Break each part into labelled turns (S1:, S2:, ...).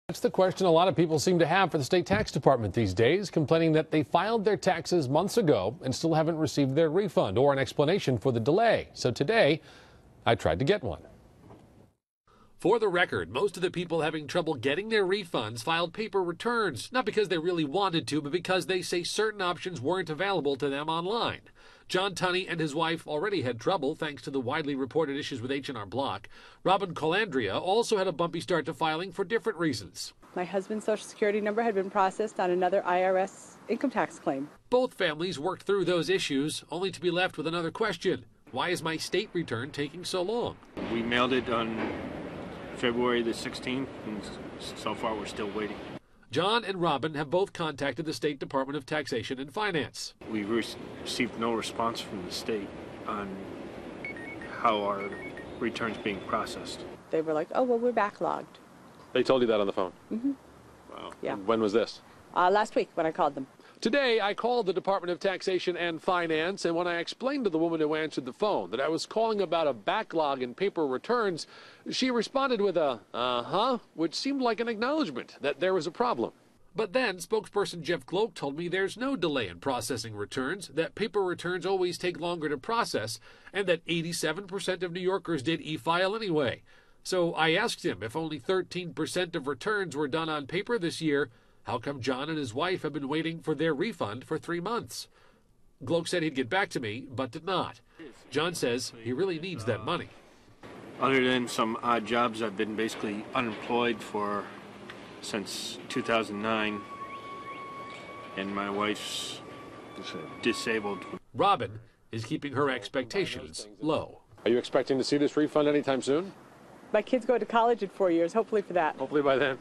S1: That's the question a lot of people seem to have for the state tax department these days, complaining that they filed their taxes months ago and still haven't received their refund or an explanation for the delay. So today, I tried to get one.
S2: For the record, most of the people having trouble getting their refunds filed paper returns, not because they really wanted to, but because they say certain options weren't available to them online. John Tunney and his wife already had trouble thanks to the widely reported issues with H&R Block. Robin Colandria also had a bumpy start to filing for different reasons.
S3: My husband's Social Security number had been processed on another IRS income tax claim.
S2: Both families worked through those issues, only to be left with another question. Why is my state return taking so long?
S4: We mailed it on February the 16th, and so far we're still waiting.
S2: John and Robin have both contacted the State Department of Taxation and Finance.
S4: We received no response from the state on how our return's being processed.
S3: They were like, oh, well, we're backlogged.
S1: They told you that on the phone?
S3: Mm-hmm.
S4: Wow.
S3: Yeah.
S1: When was this?
S3: Last week when I called them.
S2: Today, I called the Department of Taxation and Finance, and when I explained to the woman who answered the phone that I was calling about a backlog in paper returns, she responded with a, uh-huh, which seemed like an acknowledgement that there was a problem. But then, spokesperson Geoffrey Gloak told me there's no delay in processing returns, that paper returns always take longer to process, and that 87% of New Yorkers did e-file anyway. So I asked him if only 13% of returns were done on paper this year, how come John and his wife have been waiting for their refund for 3 months? Gloak said he'd get back to me, but did not. John says he really needs that money.
S4: Other than some odd jobs, I've been basically unemployed since 2009, and my wife's disabled.
S2: Robin is keeping her expectations low.
S1: Are you expecting to see this refund anytime soon?
S3: My kids go to college in 4 years, hopefully for that.
S1: Hopefully by then.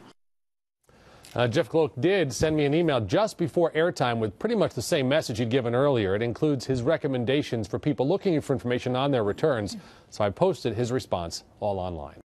S1: Geoffrey Gloak did send me an email just before airtime with pretty much the same message he'd given earlier. It includes his recommendations for people looking for information on their returns. So I posted his response all online.